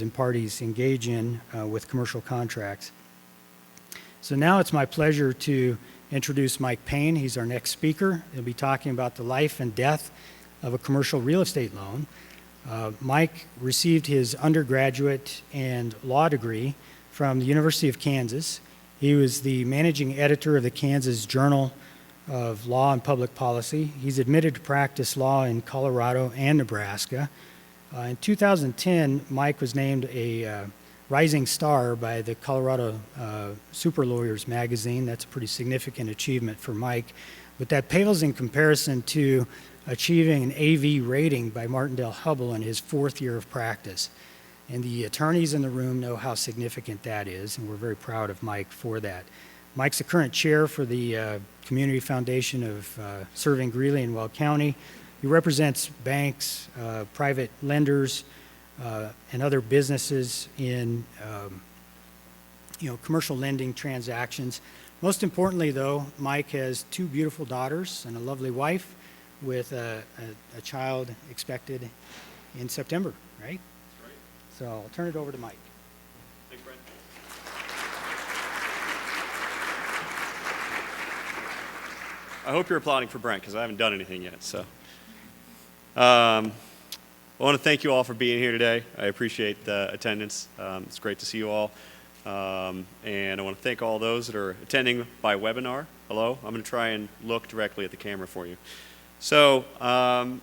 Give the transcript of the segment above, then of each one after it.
and parties engage in with commercial contracts. So now it's my pleasure to introduce Mike Payne. He's our next speaker. He'll be talking about the life and death of a commercial real estate loan. Mike received his undergraduate and law degree from the University of Kansas. He was the managing editor of the Kansas Journal of Law and Public Policy. He's admitted to practice law in Colorado and Nebraska. In 2010, Mike was named a rising star by the Colorado Super Lawyers magazine. That's a pretty significant achievement for Mike. But that pales in comparison to achieving an AV rating by Martindale-Hubbell in his 4th year of practice. And the attorneys in the room know how significant that is, and we're very proud of Mike for that. Mike's the current chair for the Community Foundation of Serving Greeley and Weld County. He represents banks, private lenders, and other businesses in commercial lending transactions. Most importantly, though, Mike has 2 beautiful daughters and a lovely wife with a child expected in September, right? That's right. So I'll turn it over to Mike. Thanks, Brent. I hope you're applauding for Brent because I haven't done anything yet. So, I want to thank you all for being here today. I appreciate the attendance. It's great to see you all. And I want to thank all those that are attending by webinar. Hello. I'm going to try and look directly at the camera for you. So I'm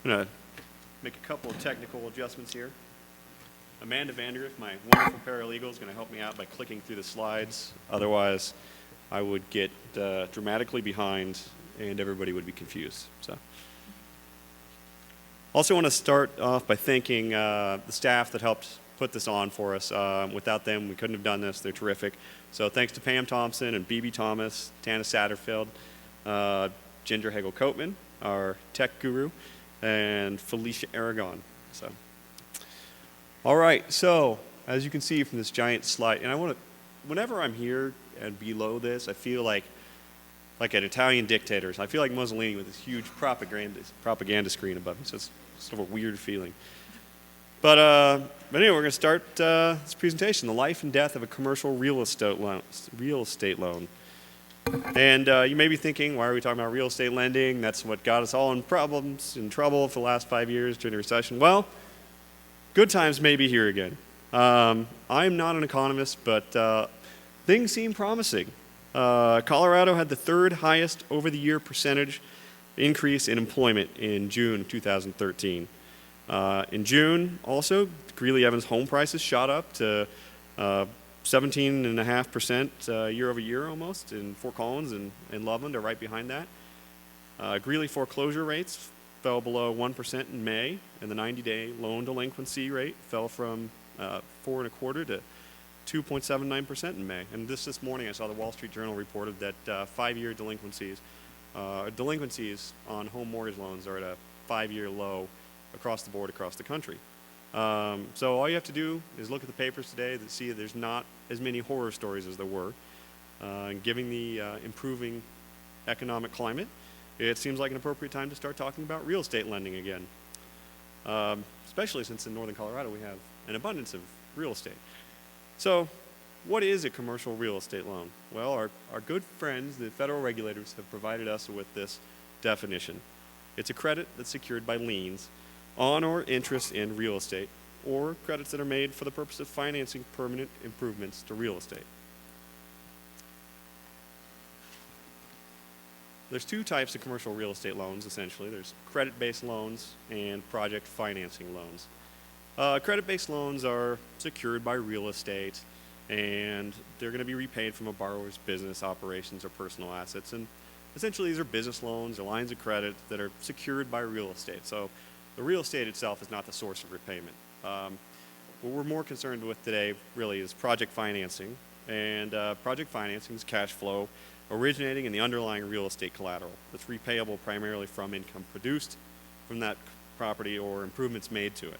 going to make a couple of technical adjustments here. Amanda Vandergriff, my wonderful paralegal, is going to help me out by clicking through the slides. Otherwise, I would get dramatically behind and everybody would be confused. So, also want to start off by thanking the staff that helped put this on for us. Without them, we couldn't have done this. They're terrific. So thanks to Pam Thompson and BB Thomas, Tana Satterfield, Ginger Hagel-Coatman, our tech guru, and Felicia Aragon. So, all right. So, as you can see from this giant slide, and I want to, whenever I'm here and below this, I feel like an Italian dictator. I feel like Mussolini with this huge propaganda screen above me. So it's sort of a weird feeling. But anyway, we're going to start this presentation: the life and death of a commercial real estate loan. And you may be thinking, why are we talking about real estate lending? That's what got us all in trouble for the last 5 years during the recession. Well, good times may be here again. I'm not an economist, but things seem promising. Colorado had the 3rd highest over-the-year percentage increase in employment in June 2013. In June, also, Greeley-Evans home prices shot up to 17.5% year over year almost, in Fort Collins and Loveland are right behind that. Greeley foreclosure rates fell below 1% in May, and the 90-day loan delinquency rate fell from 4.25% to 2.79% in May. And this morning I saw the Wall Street Journal reported that 5-year delinquencies on home mortgage loans are at a 5-year low across the board across the country. So all you have to do is look at the papers today to see that there's not as many horror stories as there were. And given the improving economic climate, it seems like an appropriate time to start talking about real estate lending again. Especially since in northern Colorado we have an abundance of real estate. So what is a commercial real estate loan? Well, our good friends, the federal regulators, have provided us with this definition. It's a credit that's secured by liens on or interest in real estate, or credits that are made for the purpose of financing permanent improvements to real estate. There's 2 types of commercial real estate loans, essentially. There's credit-based loans and project financing loans. Credit-based loans are secured by real estate, and they're going to be repaid from a borrower's business operations or personal assets. And essentially, these are business loans or lines of credit that are secured by real estate. So the real estate itself is not the source of repayment. What we're more concerned with today really is project financing. And project financing is cash flow originating in the underlying real estate collateral that's repayable primarily from income produced from that property or improvements made to it.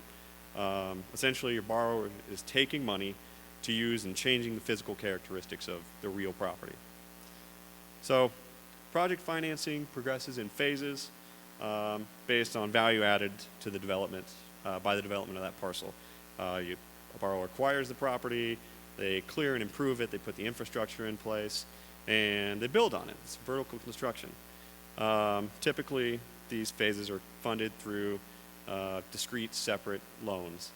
Essentially, your borrower is taking money to use in changing the physical characteristics of the real property. So project financing progresses in phases based on value added to the development, by the development of that parcel. A borrower acquires the property, they clear and improve it, they put the infrastructure in place, and they build on it. It's vertical construction. Typically, these phases are funded through discrete, separate loans.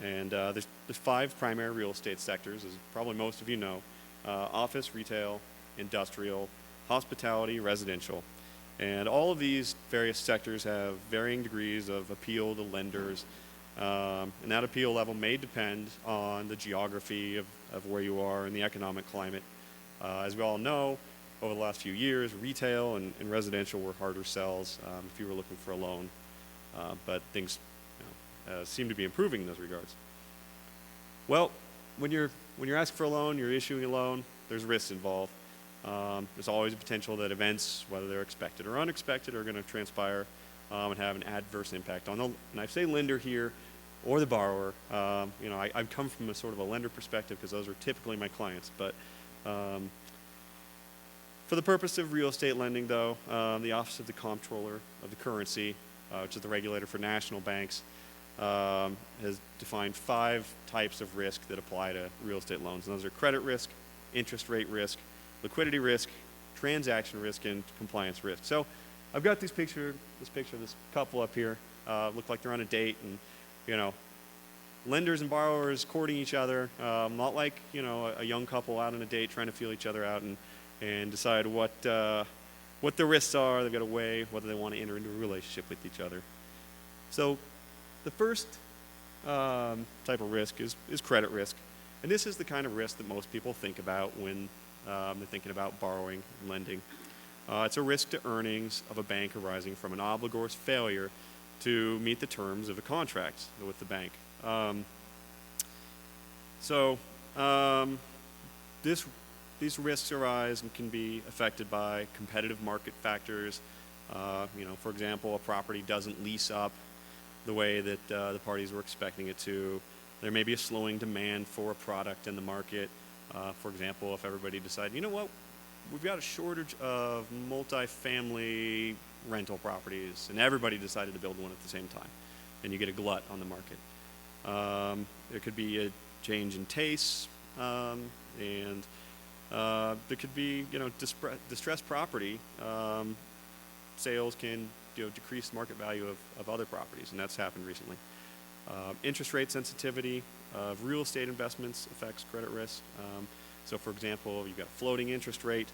And there's 5 primary real estate sectors, as probably most of you know: office, retail, industrial, hospitality, residential. And all of these various sectors have varying degrees of appeal to lenders. And that appeal level may depend on the geography of where you are and the economic climate. As we all know, over the last few years, retail and residential were harder sells if you were looking for a loan. But things seem to be improving in those regards. Well, when you're asking for a loan, you're issuing a loan, there's risks involved. There's always a potential that events, whether they're expected or unexpected, are going to transpire and have an adverse impact on the, and I say lender here, or the borrower. I come from a sort of a lender perspective because those are typically my clients. But for the purpose of real estate lending, though, the Office of the Comptroller of the Currency, which is the regulator for national banks, has defined 5 types of risk that apply to real estate loans. And those are credit risk, interest rate risk, liquidity risk, transaction risk, and compliance risk. So I've got this picture of this couple up here. Look like they're on a date, and lenders and borrowers courting each other. Not like a young couple out on a date trying to feel each other out and decide what the risks are. They've got to weigh whether they want to enter into a relationship with each other. So the first type of risk is credit risk. And this is the kind of risk that most people think about when they're thinking about borrowing and lending. It's a risk to earnings of a bank arising from an obligor's failure to meet the terms of a contract with the bank. These risks arise and can be affected by competitive market factors. For example, a property doesn't lease up the way that the parties were expecting it to. There may be a slowing demand for a product in the market. For example, if everybody decided, we've got a shortage of multifamily rental properties, and everybody decided to build one at the same time, and you get a glut on the market. There could be a change in tastes, and there could be, distressed property. Sales can, decrease the market value of other properties, and that's happened recently. Interest rate sensitivity of real estate investments affects credit risk. So, for example, you've got a floating interest rate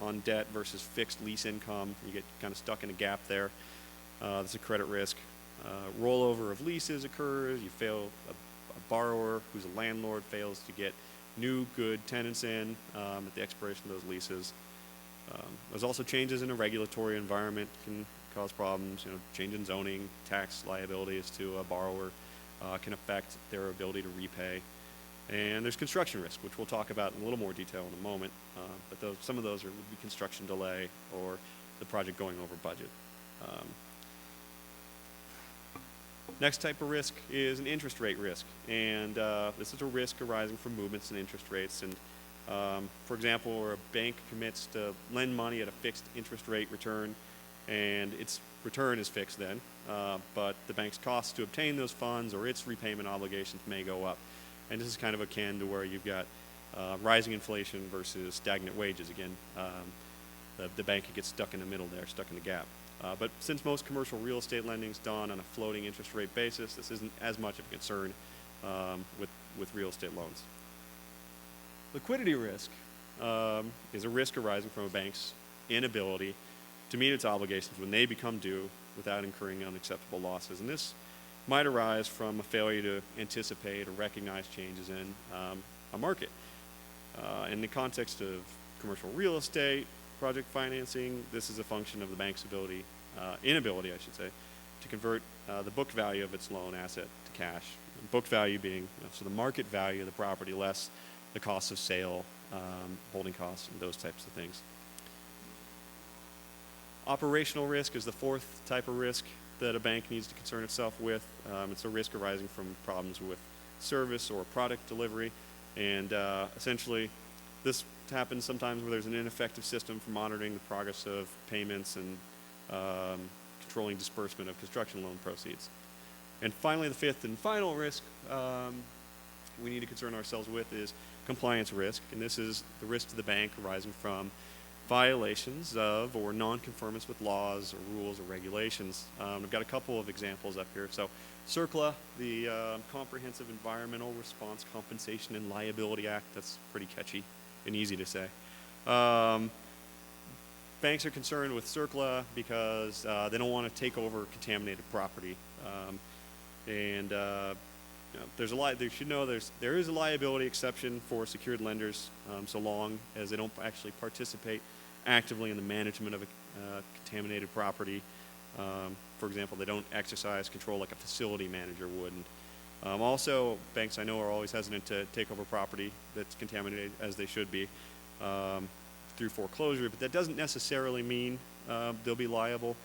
on debt versus fixed lease income. You get kind of stuck in a gap there. That's a credit risk. Rollover of leases occurs. You fail, a borrower who's a landlord fails to get new good tenants in at the expiration of those leases. There's also changes in a regulatory environment can cause problems. Change in zoning, tax liabilities to a borrower can affect their ability to repay. And there's construction risk, which we'll talk about in a little more detail in a moment. But some of those would be construction delay or the project going over budget. Next type of risk is an interest rate risk. And this is a risk arising from movements in interest rates. And for example, where a bank commits to lend money at a fixed interest rate return, and its return is fixed then, but the bank's costs to obtain those funds or its repayment obligations may go up. And this is kind of akin to where you've got rising inflation versus stagnant wages. Again, the bank gets stuck in the middle there, stuck in the gap. But since most commercial real estate lending is done on a floating interest rate basis, this isn't as much of a concern with real estate loans. Liquidity risk is a risk arising from a bank's inability to meet its obligations when they become due without incurring unacceptable losses. And this might arise from a failure to anticipate or recognize changes in a market. In the context of commercial real estate, project financing, this is a function of the bank's inability, to convert the book value of its loan asset to cash. Book value being so the market value of the property less the cost of sale, holding costs, and those types of things. Operational risk is the 4th type of risk that a bank needs to concern itself with. It's a risk arising from problems with service or product delivery. And essentially, this happens sometimes where there's an ineffective system for monitoring the progress of payments and controlling disbursement of construction loan proceeds. And finally, the fifth and final risk we need to concern ourselves with is compliance risk, and this is the risk to the bank arising from violations of or non-conformance with laws or rules or regulations. I've got a couple of examples up here. So CERCLA, the Comprehensive Environmental Response Compensation and Liability Act, that's pretty catchy and easy to say. Banks are concerned with CERCLA because they don't want to take over contaminated property. They should know there is a liability exception for secured lenders, so long as they don't actually participate actively in the management of a contaminated property. For example, they don't exercise control like a facility manager would. And, also, banks I know are always hesitant to take over property that's contaminated, as they should be, through foreclosure, but that doesn't necessarily mean they'll be liable.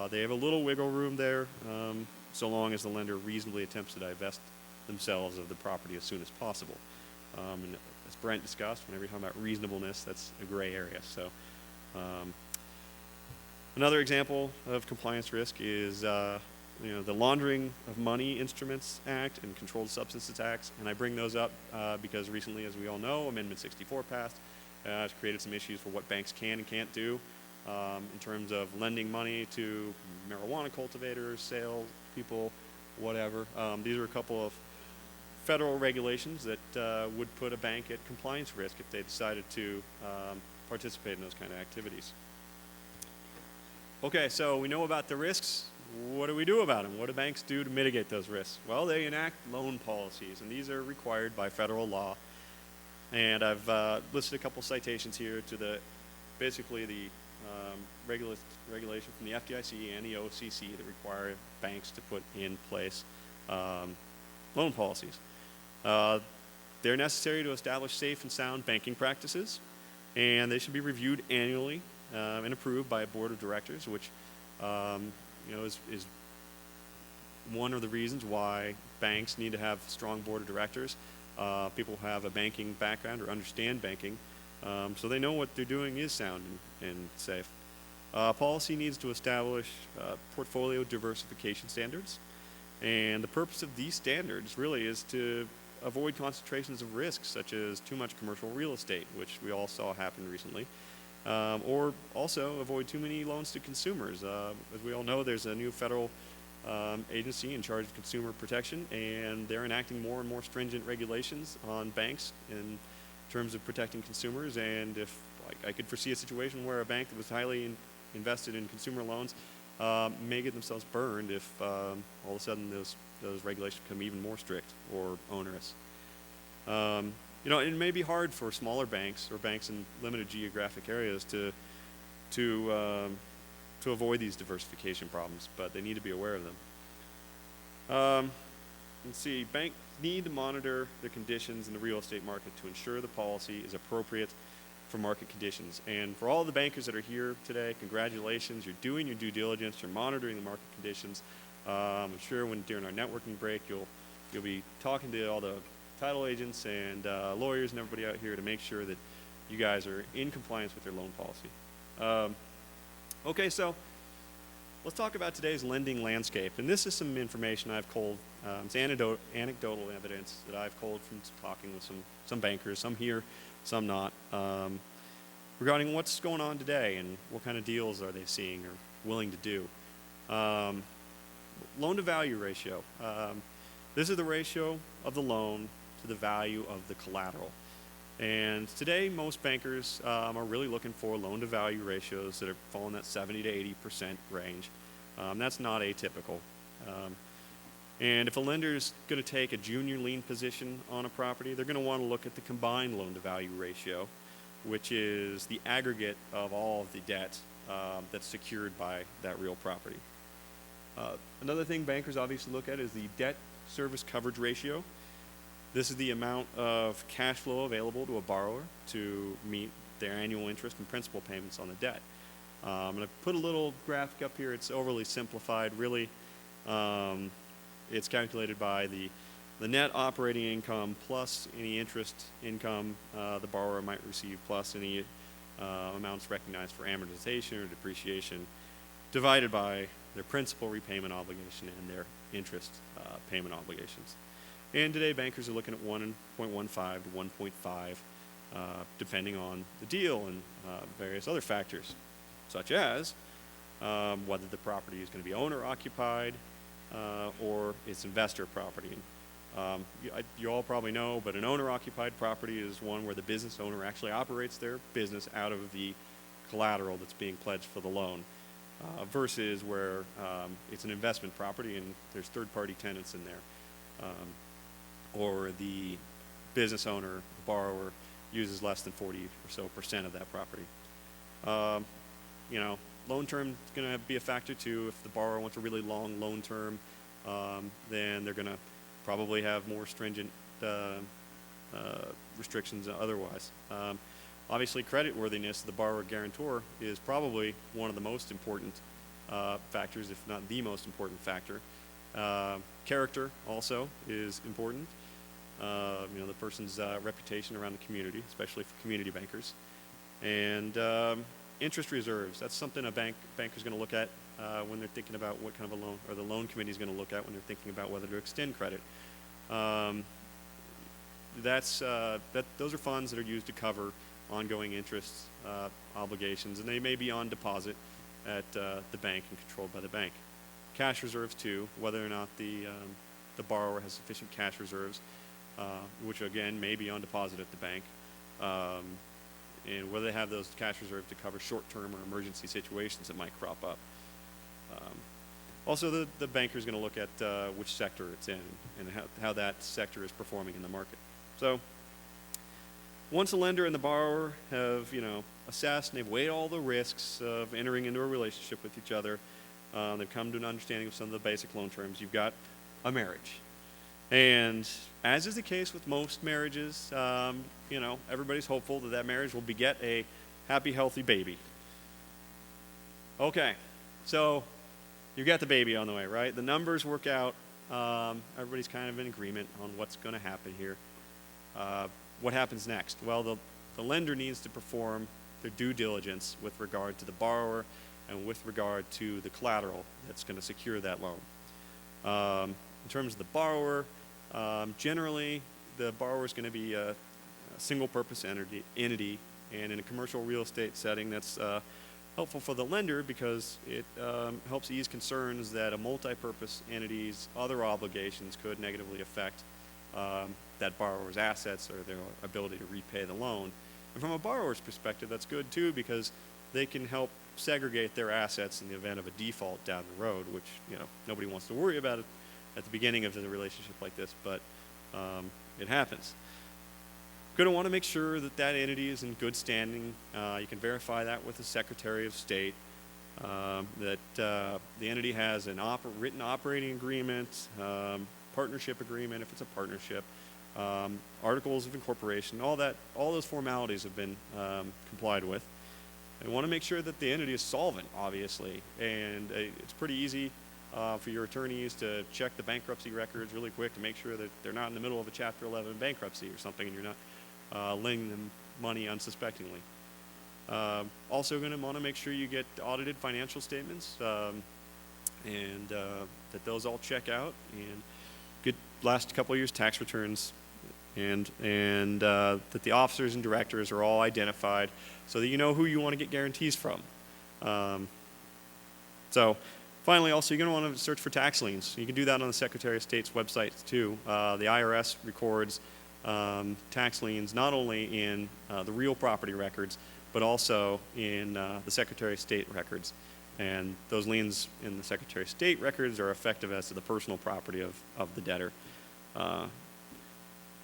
They have a little wiggle room there, so long as the lender reasonably attempts to divest themselves of the property as soon as possible. And as Brent discussed, whenever you're talking about reasonableness, that's a gray area. So another example of compliance risk is the Laundering of Money Instruments Act and Controlled Substances Acts, and I bring those up because recently, as we all know, Amendment 64 passed. It's created some issues for what banks can and can't do in terms of lending money to marijuana cultivators, sales people, whatever. These are a couple of federal regulations that would put a bank at compliance risk if they decided to participate in those kind of activities. Okay, so we know about the risks. What do we do about them? What do banks do to mitigate those risks? Well, they enact loan policies, and these are required by federal law. And I've listed a couple citations here to basically the regulation from the FDIC and the OCC that require banks to put in place loan policies. They're necessary to establish safe and sound banking practices, and they should be reviewed annually and approved by a board of directors, which is one of the reasons why banks need to have a strong board of directors. People who have a banking background or understand banking, so they know what they're doing is sound and safe. Policy needs to establish portfolio diversification standards, and the purpose of these standards really is to avoid concentrations of risks, such as too much commercial real estate, which we all saw happen recently, or also avoid too many loans to consumers. As we all know, there's a new federal agency in charge of consumer protection, and they're enacting more and more stringent regulations on banks in terms of protecting consumers. And if I could foresee a situation where a bank that was highly invested in consumer loans may get themselves burned if all of a sudden those regulations become even more strict or onerous. It may be hard for smaller banks or banks in limited geographic areas to avoid these diversification problems, but they need to be aware of them. Let's see, banks need to monitor the conditions in the real estate market to ensure the policy is appropriate for market conditions. And for all the bankers that are here today, congratulations, you're doing your due diligence, you're monitoring the market conditions. I'm sure during our networking break, you'll be talking to all the title agents and lawyers and everybody out here to make sure that you guys are in compliance with your loan policy. Okay, so let's talk about today's lending landscape. And this is some information I've culled. It's anecdotal evidence that I've culled from talking with some bankers, some here, some not, regarding what's going on today and what kind of deals are they seeing or willing to do. Loan-to-value ratio. This is the ratio of the loan to the value of the collateral. And today, most bankers are really looking for loan-to-value ratios that are falling that 70 to 80% range. That's not atypical. And if a lender is going to take a junior lien position on a property, they're going to want to look at the combined loan-to-value ratio, which is the aggregate of all of the debt that's secured by that real property. Another thing bankers obviously look at is the debt service coverage ratio. This is the amount of cash flow available to a borrower to meet their annual interest and principal payments on the debt. I'm going to put a little graphic up here. It's overly simplified. Really, it's calculated by the net operating income plus any interest income the borrower might receive, plus any amounts recognized for amortization or depreciation, divided by their principal repayment obligation and their interest payment obligations. And today, bankers are looking at 1.15 to 1.5, depending on the deal and various other factors, such as whether the property is going to be owner-occupied or it's investor property. And, you all probably know, but an owner-occupied property is one where the business owner actually operates their business out of the collateral that's being pledged for the loan, versus where it's an investment property and there's third-party tenants in there, or the business owner, the borrower, uses less than 40% or so of that property. Loan term is going to be a factor too. If the borrower wants a really long loan term, then they're going to probably have more stringent restrictions otherwise. Obviously, creditworthiness of the borrower guarantor is probably one of the most important factors, if not the most important factor. Character also is important. The person's reputation around the community, especially for community bankers. And interest reserves, that's something a banker's going to look at when they're thinking about what kind of a loan, or the loan committee is going to look at when they're thinking about whether to extend credit. Those are funds that are used to cover ongoing interest obligations, and they may be on deposit at the bank and controlled by the bank. Cash reserves too, whether or not the borrower has sufficient cash reserves, which again may be on deposit at the bank, and whether they have those cash reserves to cover short-term or emergency situations that might crop up. Also, the banker is going to look at which sector it's in and how that sector is performing in the market. So once a lender and the borrower have assessed and they've weighed all the risks of entering into a relationship with each other, they've come to an understanding of some of the basic loan terms, you've got a marriage. And as is the case with most marriages, everybody's hopeful that marriage will beget a happy, healthy baby. Okay, so you've got the baby on the way, right? The numbers work out. Everybody's kind of in agreement on what's going to happen here. What happens next? Well, the lender needs to perform their due diligence with regard to the borrower and with regard to the collateral that's going to secure that loan. In terms of the borrower, generally the borrower is going to be a single-purpose entity, and in a commercial real estate setting, that's helpful for the lender because it helps ease concerns that a multi-purpose entity's other obligations could negatively affect that borrower's assets or their ability to repay the loan. And from a borrower's perspective, that's good too because they can help segregate their assets in the event of a default down the road, which nobody wants to worry about it at the beginning of the relationship like this, but it happens. Going to want to make sure that that entity is in good standing. You can verify that with the Secretary of State, that the entity has an written operating agreement, partnership agreement if it's a partnership, articles of incorporation, all those formalities have been complied with. And want to make sure that the entity is solvent, obviously, and it's pretty easy for your attorneys to check the bankruptcy records really quick to make sure that they're not in the middle of a Chapter 11 bankruptcy or something and you're not lending them money unsuspectingly. Also going to want to make sure you get audited financial statements and that those all check out and good last couple of years tax returns and that the officers and directors are all identified so that you know who you want to get guarantees from. So finally, also, you're going to want to search for tax liens. You can do that on the Secretary of State's website too. The IRS records tax liens not only in the real property records, but also in the Secretary of State records. And those liens in the Secretary of State records are effective as to the personal property of the debtor.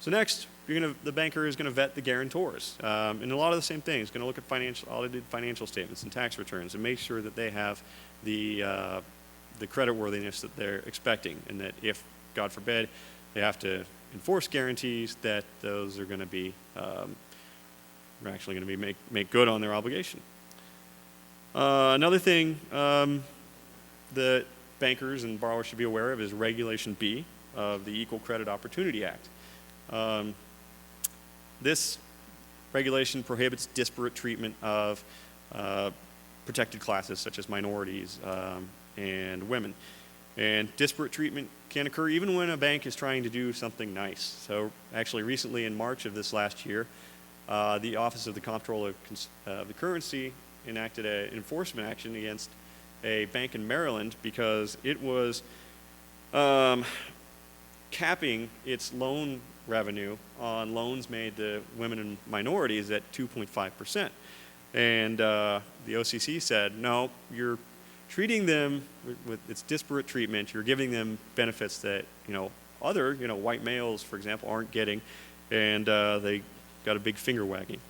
So next, the banker is going to vet the guarantors. And a lot of the same things. Going to look at audited financial statements and tax returns and make sure that they have the creditworthiness that they're expecting, and that if, God forbid, they have to enforce guarantees, that those are going to be are actually going to be make good on their obligation. Another thing that bankers and borrowers should be aware of is Regulation B of the Equal Credit Opportunity Act. This regulation prohibits disparate treatment of protected classes such as minorities, and women. And disparate treatment can occur even when a bank is trying to do something nice. So actually recently in March of this last year, the Office of the Comptroller of the Currency enacted an enforcement action against a bank in Maryland because it was capping its loan revenue on loans made to women and minorities at 2.5%. And the OCC said, no, you're treating them with its disparate treatment. You're giving them benefits that, other, white males, for example, aren't getting. And they got a big finger wagging.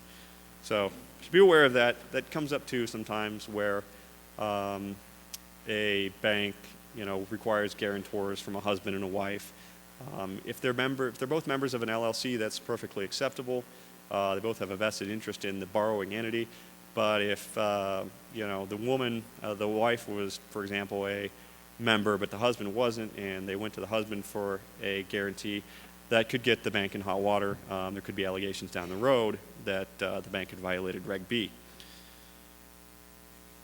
So just be aware of that. That comes up too sometimes where a bank, requires guarantors from a husband and a wife. If they're both members of an LLC, that's perfectly acceptable. They both have a vested interest in the borrowing entity. But if the woman, the wife was, for example, a member, but the husband wasn't, and they went to the husband for a guarantee, that could get the bank in hot water. There could be allegations down the road that the bank had violated Reg B.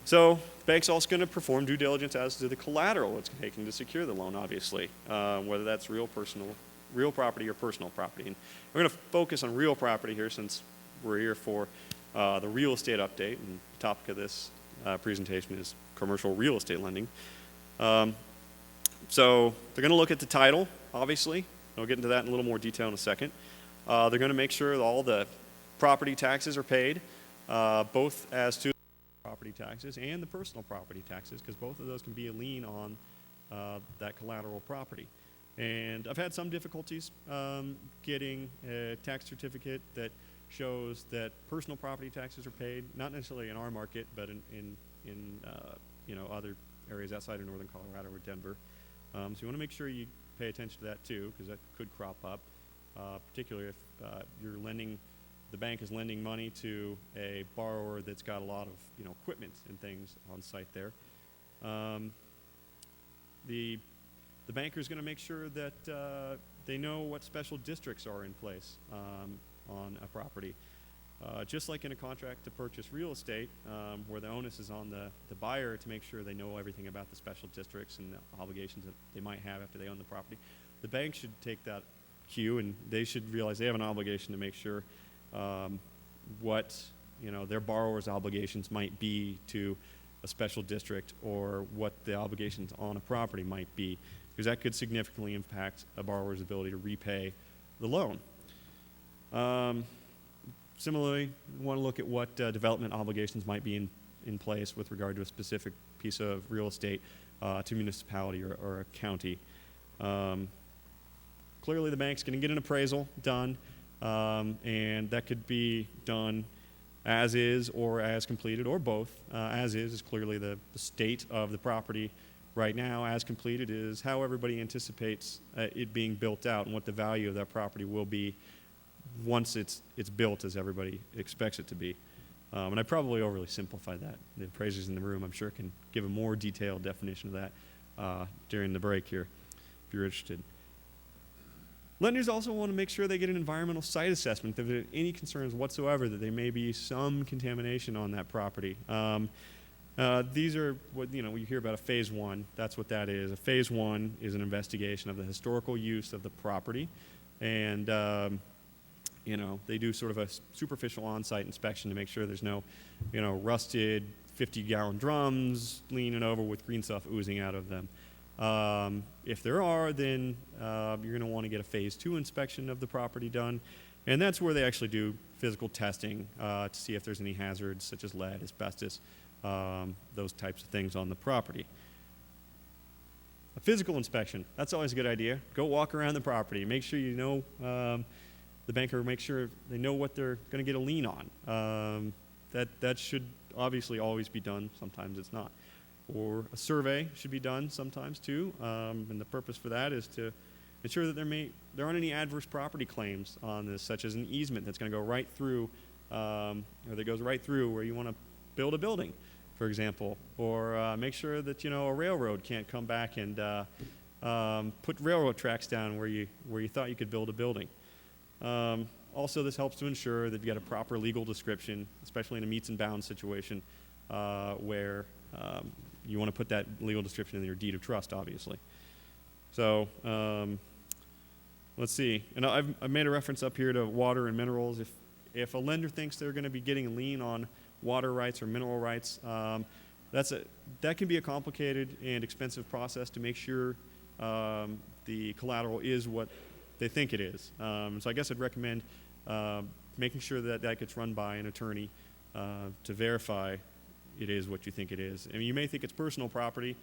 So the bank's also going to perform due diligence as to the collateral it's taking to secure the loan, obviously, whether that's real property or personal property. And we're going to focus on real property here since we're here for the real estate update, and the topic of this presentation is commercial real estate lending. So they're going to look at the title, obviously. I'll get into that in a little more detail in a second. They're going to make sure that all the property taxes are paid, both as to property taxes and the personal property taxes, because both of those can be a lien on that collateral property. And I've had some difficulties getting a tax certificate that shows that personal property taxes are paid, not necessarily in our market, but in other areas outside of northern Colorado or Denver. So you want to make sure you pay attention to that too, because that could crop up, particularly if the bank is lending money to a borrower that's got a lot of equipment and things on site there. The banker is going to make sure that they know what special districts are in place on a property. Just like in a contract to purchase real estate, where the onus is on the buyer to make sure they know everything about the special districts and the obligations that they might have after they own the property, the bank should take that cue, and they should realize they have an obligation to make sure what their borrower's obligations might be to a special district, or what the obligations on a property might be, because that could significantly impact a borrower's ability to repay the loan. Similarly, we want to look at what development obligations might be in place with regard to a specific piece of real estate to municipality or a county. Clearly, the bank's going to get an appraisal done, and that could be done as is or as completed, or both. As is clearly the state of the property right now. As completed is how everybody anticipates it being built out and what the value of that property will be once it's built as everybody expects it to be. And I probably overly simplified that. The appraisers in the room, I'm sure, can give a more detailed definition of that during the break here, if you're interested. Lenders also want to make sure they get an environmental site assessment if there are any concerns whatsoever that there may be some contamination on that property. These are what, you hear about a phase one. That's what that is. A phase one is an investigation of the historical use of the property, and they do sort of a superficial on-site inspection to make sure there's no, rusted 50-gallon drums leaning over with green stuff oozing out of them. If there are, then you're going to want to get a phase two inspection of the property done, and that's where they actually do physical testing to see if there's any hazards such as lead, asbestos, those types of things on the property. A physical inspection, that's always a good idea. Go walk around the property, make sure the banker, make sure they know what they're going to get a lien on. That should obviously always be done. Sometimes it's not. Or a survey should be done sometimes too, and the purpose for that is to ensure that there aren't any adverse property claims on this, such as an easement that's going to go right through, or that goes right through where you want to build a building, for example, or make sure that a railroad can't come back and put railroad tracks down where you thought you could build a building. Also, this helps to ensure that you get a proper legal description, especially in a meets and bounds situation, where you want to put that legal description in your deed of trust, obviously. So let's see. And I've made a reference up here to water and minerals. If a lender thinks they're going to be getting a lien on water rights or mineral rights, that can be a complicated and expensive process to make sure the collateral is what they think it is. So I guess I'd recommend making sure that that gets run by an attorney to verify it is what you think it is. I mean, you may think it's personal property,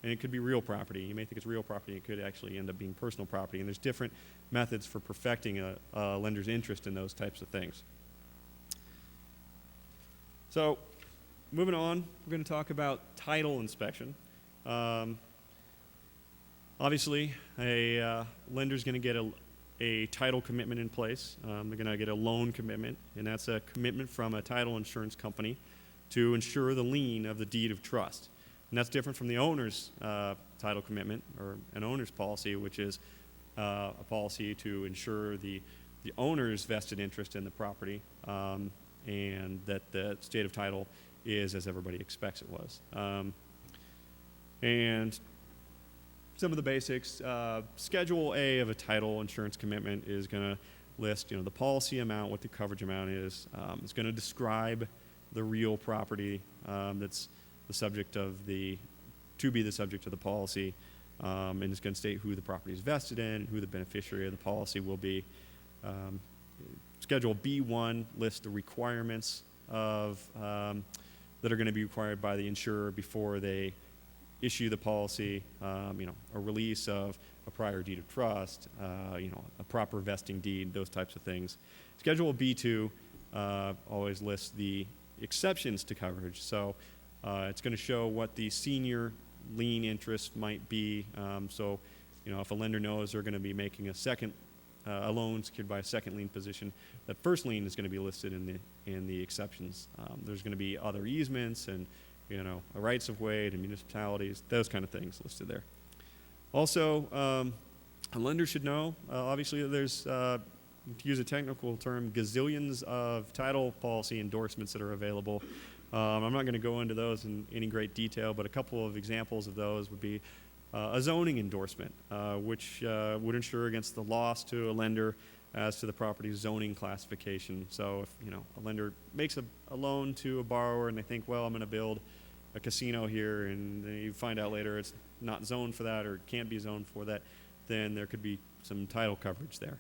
and it could be real property. You may think it's real property, it could actually end up being personal property. And there's different methods for perfecting a lender's interest in those types of things. So, moving on, we're going to talk about title inspection. Obviously, a lender's going to get a title commitment in place. They're going to get a loan commitment, and that's a commitment from a title insurance company to insure the lien of the deed of trust. And that's different from the owner's title commitment or an owner's policy, which is a policy to insure the owner's vested interest in the property, and that the state of title is as everybody expects it was. And some of the basics, Schedule A of a title insurance commitment is going to list, the policy amount, what the coverage amount is. It's going to describe the real property that's the subject of the subject of the policy, and it's going to state who the property is vested in, and who the beneficiary of the policy will be. Schedule B1 lists the requirements of that are going to be required by the insurer before they issue the policy. A release of a prior deed of trust, a proper vesting deed, those types of things. Schedule B2 always lists the exceptions to coverage. So it's going to show what the senior lien interest might be. So if a lender knows they're going to be making a loan secured by a second lien position, that first lien is going to be listed in the exceptions. There's going to be other easements and a rights of way to municipalities, those kind of things listed there. Also, a lender should know, obviously there's, to use a technical term, gazillions of title policy endorsements that are available. I'm not going to go into those in any great detail, but a couple of examples of those would be a zoning endorsement, which would insure against the loss to a lender as to the property's zoning classification. So if a lender makes a loan to a borrower and they think, well, I'm going to build a casino here, and then you find out later it's not zoned for that or can't be zoned for that, then there could be some title coverage there.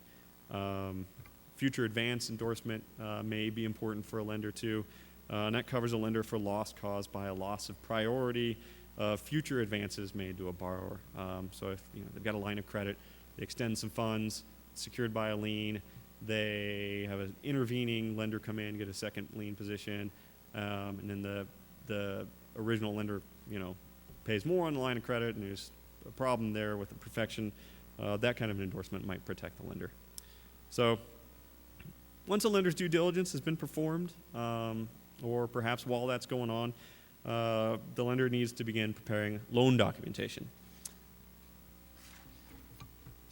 Future advance endorsement may be important for a lender too, and that covers a lender for loss caused by a loss of priority of future advances made to a borrower. So if they've got a line of credit, they extend some funds secured by a lien, they have an intervening lender come in, get a second lien position, and then the original lender pays more on the line of credit, and there's a problem there with the perfection. That kind of an endorsement might protect the lender. So once a lender's due diligence has been performed, or perhaps while that's going on, the lender needs to begin preparing loan documentation.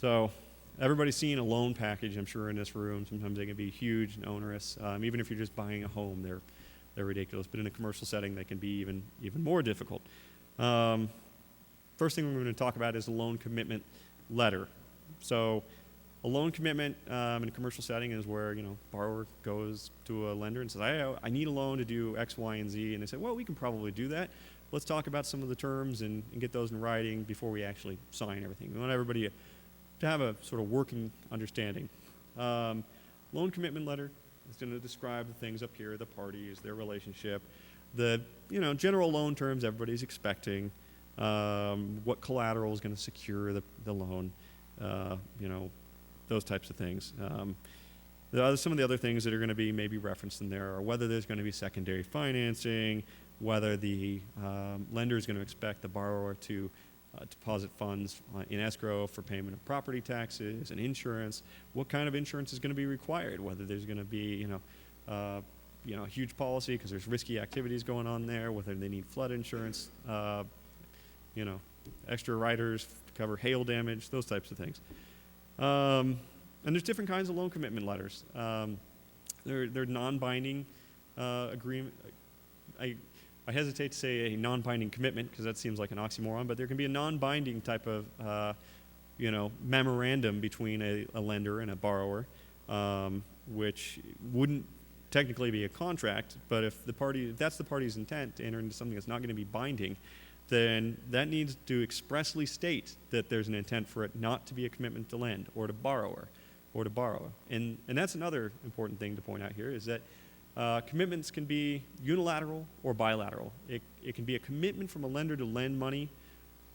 So everybody's seen a loan package, I'm sure, in this room. Sometimes they can be huge and onerous. Even if you're just buying a home, they're ridiculous. But in a commercial setting, they can be even more difficult. First thing we're going to talk about is a loan commitment letter. So a loan commitment in a commercial setting is where borrower goes to a lender and says, I need a loan to do X, Y, and Z. And they say, well, we can probably do that. Let's talk about some of the terms and get those in writing before we actually sign everything. We want everybody to have a sort of working understanding. Loan commitment letter is going to describe the things up here, the parties, their relationship, the general loan terms everybody's expecting, what collateral is going to secure the loan, those types of things. Some of the other things that are going to be maybe referenced in there are whether there's going to be secondary financing, whether the lender is going to expect the borrower to deposit funds in escrow for payment of property taxes and insurance, what kind of insurance is going to be required, whether there's going to be a huge policy because there's risky activities going on there, whether they need flood insurance, extra riders to cover hail damage, those types of things. And there's different kinds of loan commitment letters. They're non-binding agreement. I hesitate to say a non-binding commitment because that seems like an oxymoron, but there can be a non-binding type of memorandum between a lender and a borrower, which wouldn't technically be a contract, but if that's the party's intent to enter into something that's not going to be binding, then that needs to expressly state that there's an intent for it not to be a commitment to lend or to borrow. And that's another important thing to point out here is that commitments can be unilateral or bilateral. It can be a commitment from a lender to lend money,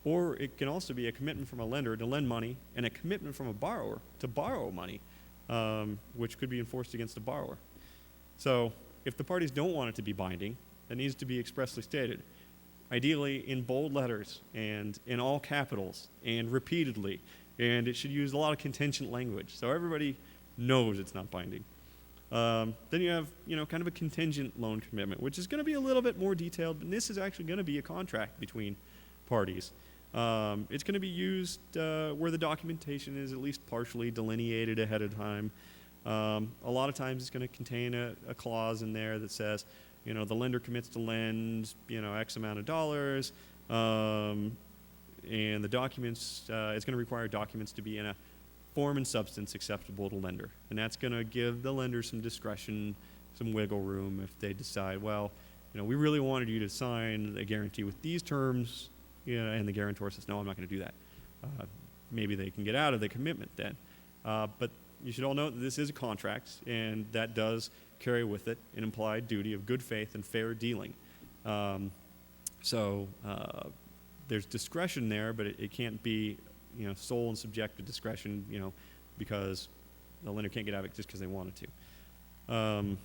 or it can also be a commitment from a lender to lend money and a commitment from a borrower to borrow money, which could be enforced against the borrower. So if the parties don't want it to be binding, it needs to be expressly stated, ideally in bold letters and in all capitals and repeatedly, and it should use a lot of contingent language so everybody knows it's not binding. Then you have, kind of a contingent loan commitment, which is going to be a little bit more detailed, and this is actually going to be a contract between parties. It's going to be used where the documentation is at least partially delineated ahead of time. A lot of times it's going to contain a clause in there that says, the lender commits to lend, X amount of dollars, and the documents, it's going to require documents to be in a form and substance acceptable to lender. And that's going to give the lender some discretion, some wiggle room if they decide, well, we really wanted you to sign a guarantee with these terms, and the guarantor says, no, I'm not going to do that. Maybe they can get out of the commitment then. But you should all know that this is a contract, and that does carry with it an implied duty of good faith and fair dealing. So there's discretion there, but it can't be sole and subjective discretion, because the lender can't get out of it just because they wanted to. And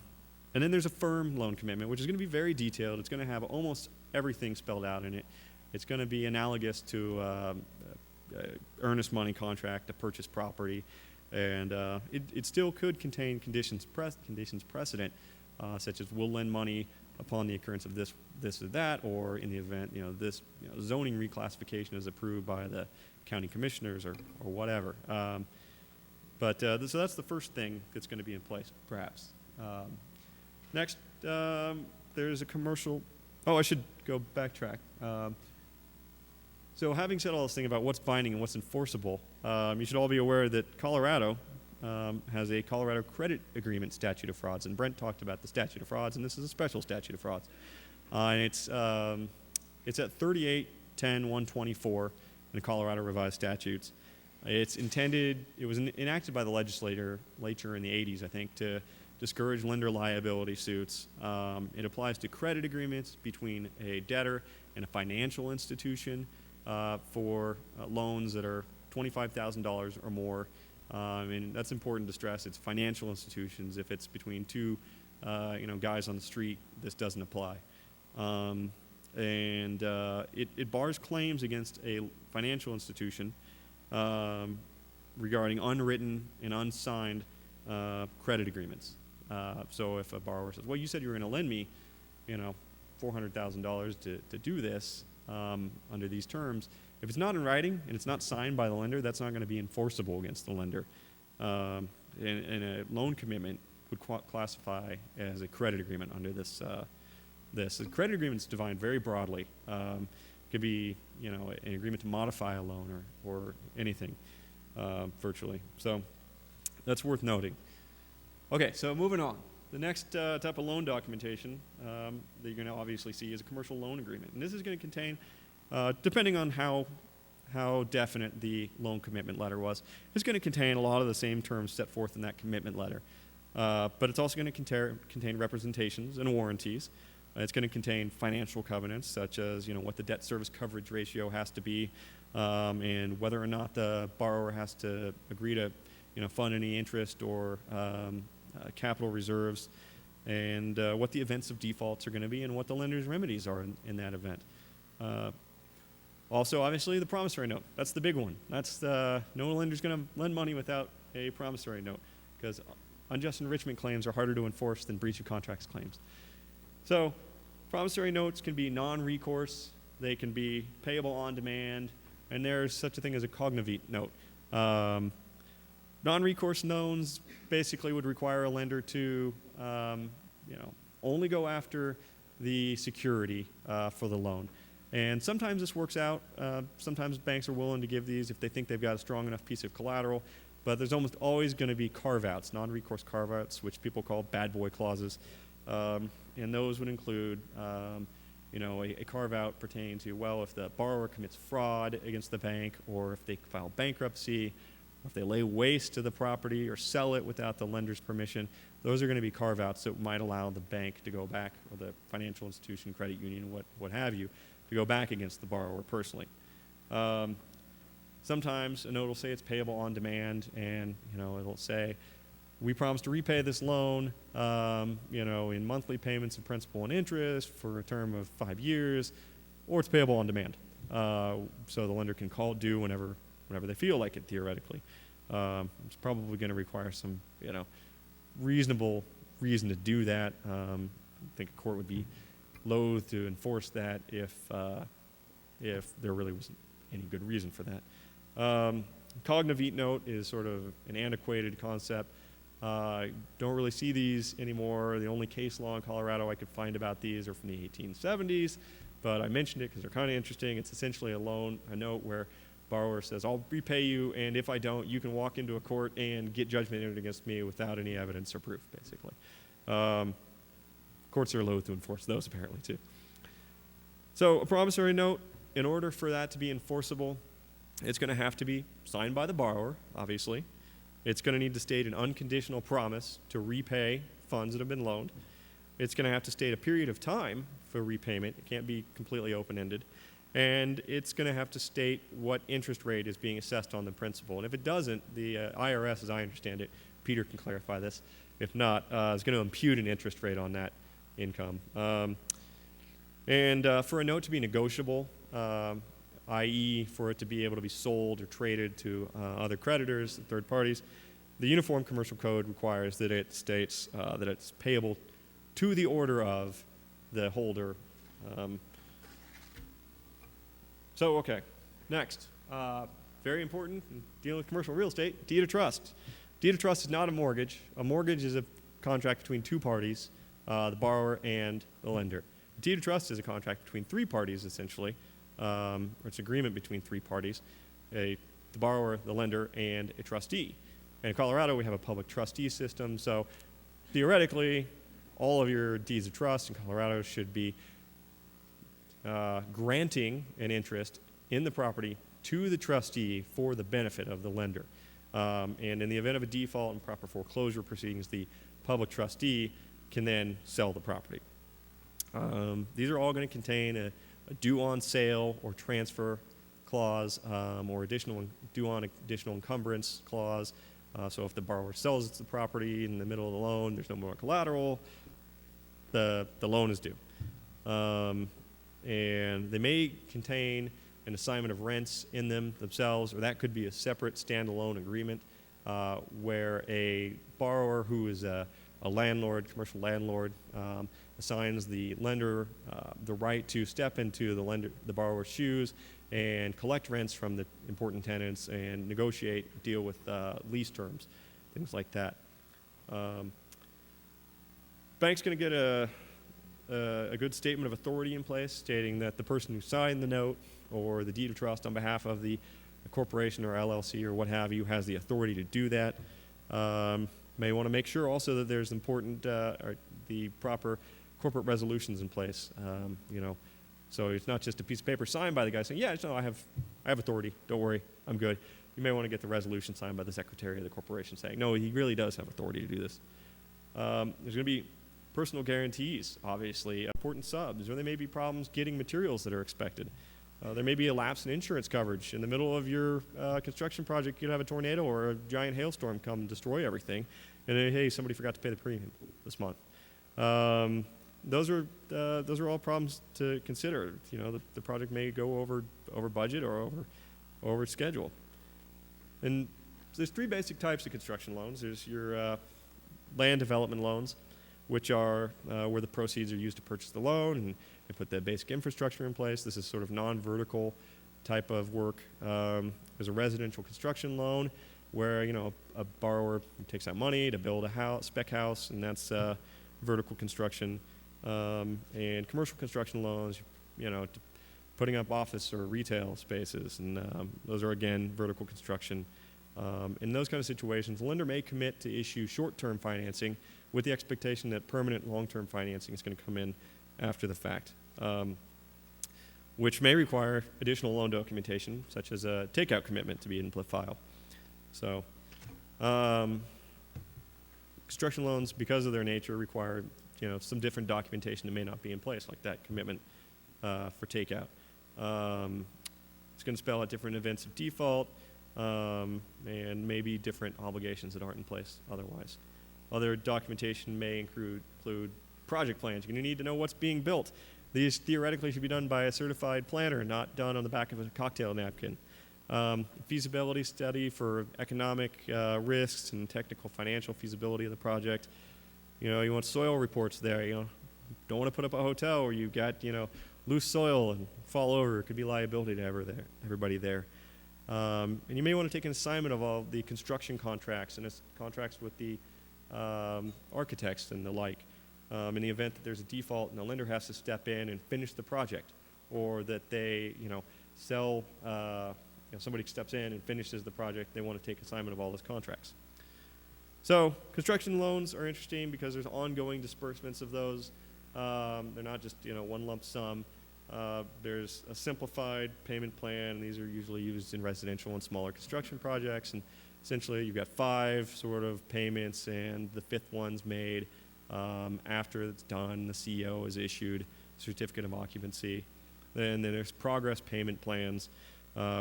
then there's a firm loan commitment, which is going to be very detailed. It's going to have almost everything spelled out in it. It's going to be analogous to earnest money contract to purchase property, and it still could contain conditions precedent, such as will lend money upon the occurrence of this or that, or in the event this zoning reclassification is approved by the county commissioners or whatever. So that's the first thing that's going to be in place, perhaps. Next, there's a commercial. Oh, I should go backtrack. So having said all this thing about what's binding and what's enforceable, you should all be aware that Colorado has a Colorado Credit Agreement statute of frauds, and Brent talked about the statute of frauds, and this is a special statute of frauds. And it's at 38-10-124 in the Colorado Revised Statutes. It was enacted by the legislature in the 80s, I think, to discourage lender liability suits. It applies to credit agreements between a debtor and a financial institution for loans that are $25,000 or more. And that's important to stress. It's financial institutions. If it's between two guys on the street, this doesn't apply. It bars claims against a financial institution regarding unwritten and unsigned credit agreements. So if a borrower says, well, you said you were going to lend me, $400,000 to do this under these terms, if it's not in writing and it's not signed by the lender, that's not going to be enforceable against the lender. And a loan commitment would classify as a credit agreement under this. The credit agreement is defined very broadly. It could be, an agreement to modify a loan or anything, virtually. So that's worth noting. Okay, so moving on. The next type of loan documentation that you're going to obviously see is a commercial loan agreement. And this is going to contain, depending on how definite the loan commitment letter was, it's going to contain a lot of the same terms set forth in that commitment letter. But it's also going to contain representations and warranties. It's going to contain financial covenants, such as what the debt service coverage ratio has to be, and whether or not the borrower has to agree to fund any interest or capital reserves, and what the events of defaults are going to be, and what the lender's remedies are in that event. Also, obviously, the promissory note. That's the big one. That's no lender's going to lend money without a promissory note, because unjust enrichment claims are harder to enforce than breach of contracts claims. So promissory notes can be non-recourse. They can be payable on demand, and there's such a thing as a cognivant note. Non-recourse loans basically would require a lender to, only go after the security for the loan. And sometimes this works out. Sometimes banks are willing to give these if they think they've got a strong enough piece of collateral. But there's almost always going to be carve-outs, non-recourse carve-outs, which people call bad boy clauses. And those would include, a carve-out pertaining to, well, if the borrower commits fraud against the bank, or if they file bankruptcy, or if they lay waste to the property or sell it without the lender's permission. Those are going to be carve-outs that might allow the bank to go back, or the financial institution, credit union, what have you, to go back against the borrower personally. Sometimes a note will say it's payable on demand, and it'll say, we promise to repay this loan, in monthly payments of principal and interest for a term of 5 years, or it's payable on demand. So the lender can call it due whenever they feel like it, theoretically. It's probably going to require some, reasonable reason to do that. I think a court would be loath to enforce that if there really wasn't any good reason for that. Cognavit note is sort of an antiquated concept. Don't really see these anymore. The only case law in Colorado I could find about these are from the 1870s, but I mentioned it because they're kind of interesting. It's essentially a note where borrower says, I'll repay you, and if I don't, you can walk into a court and get judgment entered against me without any evidence or proof, basically. Courts are loath to enforce those, apparently, too. So a promissory note, in order for that to be enforceable, it's going to have to be signed by the borrower, obviously. It's going to need to state an unconditional promise to repay funds that have been loaned. It's going to have to state a period of time for repayment. It can't be completely open-ended. And it's going to have to state what interest rate is being assessed on the principal. And if it doesn't, the IRS, as I understand it, Peter can clarify this, if not, is going to impute an interest rate on that income. And for a note to be negotiable, i.e. for it to be able to be sold or traded to other creditors, third parties, the Uniform Commercial Code requires that it states that it's payable to the order of the holder. Okay, next. Very important in dealing with commercial real estate, deed of trust. Deed of trust is not a mortgage. A mortgage is a contract between two parties, the borrower and the lender. A deed of trust is a contract between three parties, essentially, or it's an agreement between three parties, the borrower, the lender, and a trustee. And in Colorado, we have a public trustee system, so theoretically, all of your deeds of trust in Colorado should be granting an interest in the property to the trustee for the benefit of the lender. And in the event of a default and proper foreclosure proceedings, the public trustee can then sell the property. These are all going to contain a due on sale or transfer clause, or due on additional encumbrance clause. So if the borrower sells the property in the middle of the loan, there's no more collateral, the loan is due. And they may contain an assignment of rents in them themselves, or that could be a separate standalone agreement where a borrower who is a landlord, commercial landlord, assigns the lender the right to step into the borrower's shoes and collect rents from the important tenants and negotiate, deal with lease terms, things like that. Bank's going to get a good statement of authority in place stating that the person who signed the note or the deed of trust on behalf of the corporation or LLC or what have you has the authority to do that. May want to make sure also that there's or the proper corporate resolutions in place. So it's not just a piece of paper signed by the guy saying, yeah, no, I have authority. Don't worry, I'm good. You may want to get the resolution signed by the secretary of the corporation saying, no, he really does have authority to do this. There's going to be personal guarantees, obviously, important subs, or there may be problems getting materials that are expected. There may be a lapse in insurance coverage. In the middle of your construction project, you could have a tornado or a giant hailstorm come and destroy everything. And then, hey, somebody forgot to pay the premium this month. Those are all problems to consider. The project may go over budget or over schedule. And there's three basic types of construction loans. There's your land development loans, which are where the proceeds are used to purchase the loan and put the basic infrastructure in place. This is sort of non-vertical type of work. There's a residential construction loan where a borrower takes out money to build a house, spec house, and that's vertical construction. and commercial construction loans, putting up office or retail spaces, and those are, again, vertical construction. In those kind of situations, the lender may commit to issue short-term financing with the expectation that permanent long-term financing is going to come in after the fact, which may require additional loan documentation, such as a takeout commitment to be in the file. So, construction loans, because of their nature, require some different documentation that may not be in place, like that commitment for takeout. It's going to spell out different events of default, and maybe different obligations that aren't in place otherwise. Other documentation may include project plans. You're going to need to know what's being built. These theoretically should be done by a certified planner, not done on the back of a cocktail napkin. Feasibility study for economic risks and technical financial feasibility of the project. You want soil reports there. Don't want to put up a hotel where you've got loose soil and fall over. It could be liability to everybody there. And you may want to take an assignment of all the construction contracts and contracts with the architects and the like, in the event that there's a default and the lender has to step in and finish the project, or that they sell, somebody steps in and finishes the project. They want to take assignment of all those contracts. So construction loans are interesting because there's ongoing disbursements of those. They're not just one lump sum. There's a simplified payment plan, and these are usually used in residential and smaller construction projects. And essentially, you've got 5 sort of payments, and the 5th one's made after it's done. The CEO is issued certificate of occupancy. Then there's progress payment plans,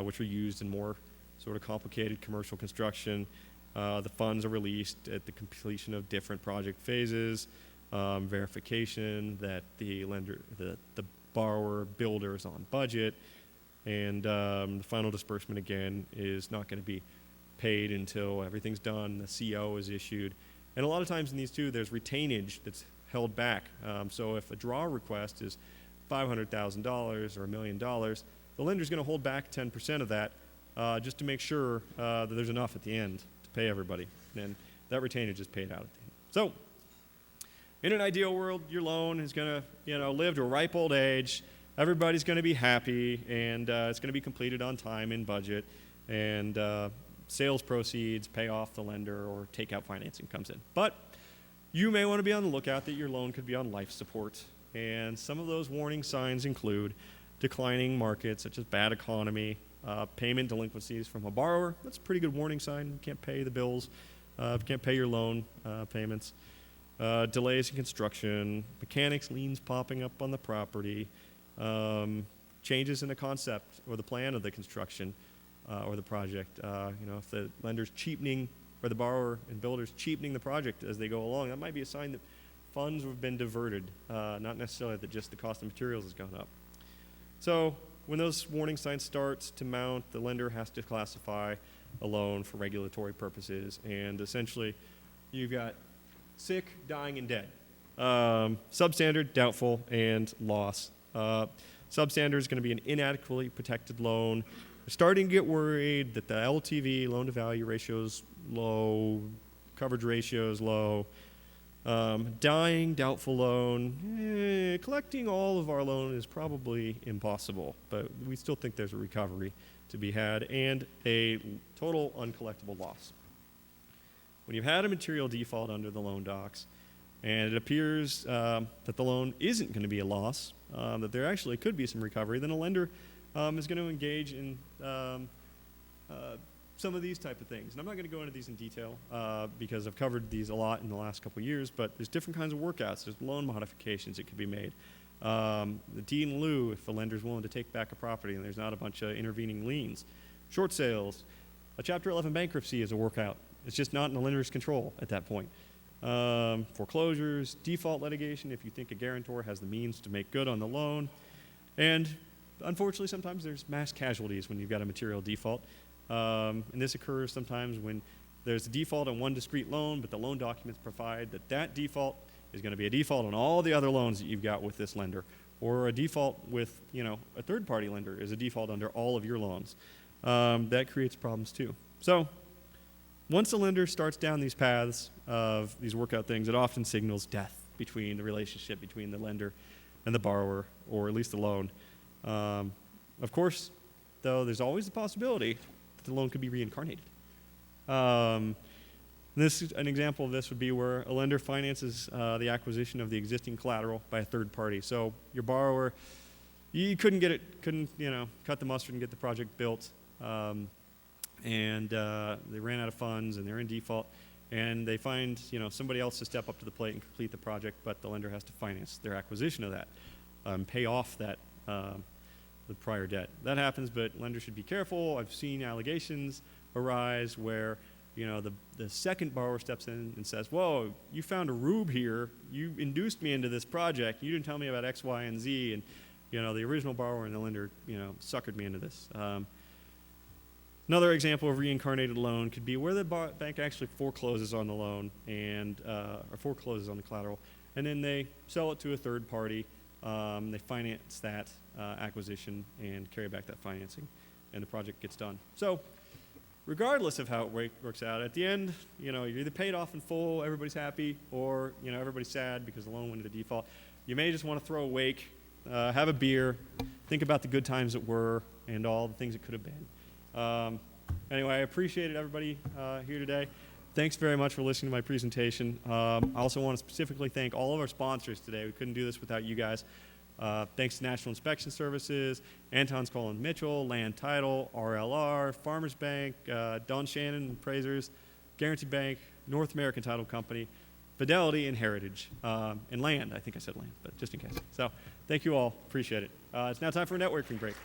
which are used in more sort of complicated commercial construction. The funds are released at the completion of different project phases. Verification that the lender, the borrower, builder is on budget, and the final disbursement, again, is not going to be paid until everything's done, the CO is issued. And a lot of times in these two, there's retainage that's held back. So if a draw request is $500,000 or $1 million, the lender's going to hold back 10% of that just to make sure that there's enough at the end to pay everybody. And that retainage is paid out at the end. So, in an ideal world, your loan is going to, live to a ripe old age. Everybody's going to be happy, and it's going to be completed on time and budget, and sales proceeds pay off the lender, or takeout financing comes in. But you may want to be on the lookout that your loan could be on life support, and some of those warning signs include declining markets, such as bad economy, payment delinquencies from a borrower. That's a pretty good warning sign. You can't pay the bills, you can't pay your loan payments. Delays in construction, mechanics liens popping up on the property, changes in the concept or the plan of the construction or the project. If the lender's cheapening, or the borrower and builder's cheapening the project as they go along, that might be a sign that funds have been diverted, not necessarily that just the cost of materials has gone up. So when those warning signs start to mount, the lender has to classify a loan for regulatory purposes, and essentially you've got sick, dying, and dead. Substandard, doubtful, and loss. Substandard is going to be an inadequately protected loan. We're starting to get worried that the LTV, loan-to-value ratio is low, coverage ratio is low. Dying, doubtful loan, collecting all of our loan is probably impossible, but we still think there's a recovery to be had, and a total uncollectible loss. When you've had a material default under the loan docs, and it appears that the loan isn't going to be a loss, that there actually could be some recovery, then a lender is going to engage in some of these type of things. And I'm not going to go into these in detail because I've covered these a lot in the last couple of years, but there's different kinds of workouts. There's loan modifications that could be made. The deed in lieu, if the lender's willing to take back a property and there's not a bunch of intervening liens. Short sales. A Chapter 11 bankruptcy is a workout. It's just not in the lender's control at that point. Foreclosures, default litigation, if you think a guarantor has the means to make good on the loan. And unfortunately, sometimes there's mass casualties when you've got a material default. And this occurs sometimes when there's a default on one discrete loan, but the loan documents provide that that default is going to be a default on all the other loans that you've got with this lender. Or a default with, a third-party lender is a default under all of your loans. That creates problems too. So once a lender starts down these paths of these workout things, it often signals death. between the relationship between the lender and the borrower, or at least the loan. Of course, though, there's always the possibility that the loan could be reincarnated. An example of this would be where a lender finances the acquisition of the existing collateral by a third party. So your borrower, you couldn't cut the mustard and get the project built, and they ran out of funds and they're in default, and they find somebody else to step up to the plate and complete the project, but the lender has to finance their acquisition of that, pay off that the prior debt. That happens, but lenders should be careful. I've seen allegations arise where the second borrower steps in and says, "Whoa, you found a rube here. You induced me into this project. You didn't tell me about X, Y, and Z." And the original borrower and the lender suckered me into this. Another example of reincarnated loan could be where the bank actually forecloses on the loan and or forecloses on the collateral, and then they sell it to a third party. They finance that acquisition and carry back that financing, and the project gets done. So regardless of how it works out, at the end, you're either paid off in full, everybody's happy, or everybody's sad because the loan went into default. You may just want to throw a wake, have a beer, think about the good times that were and all the things it could have been. Anyway, I appreciated everybody here today. Thanks very much for listening to my presentation. I also want to specifically thank all of our sponsors today. We couldn't do this without you guys. Thanks to National Inspection Services, Anton's Colin Mitchell, Land Title, RLR, Farmers Bank, Don Shannon Appraisers, Guarantee Bank, North American Title Company, Fidelity, and Heritage, and Land. I think I said Land, but just in case. So thank you all. Appreciate it. It's now time for a networking break.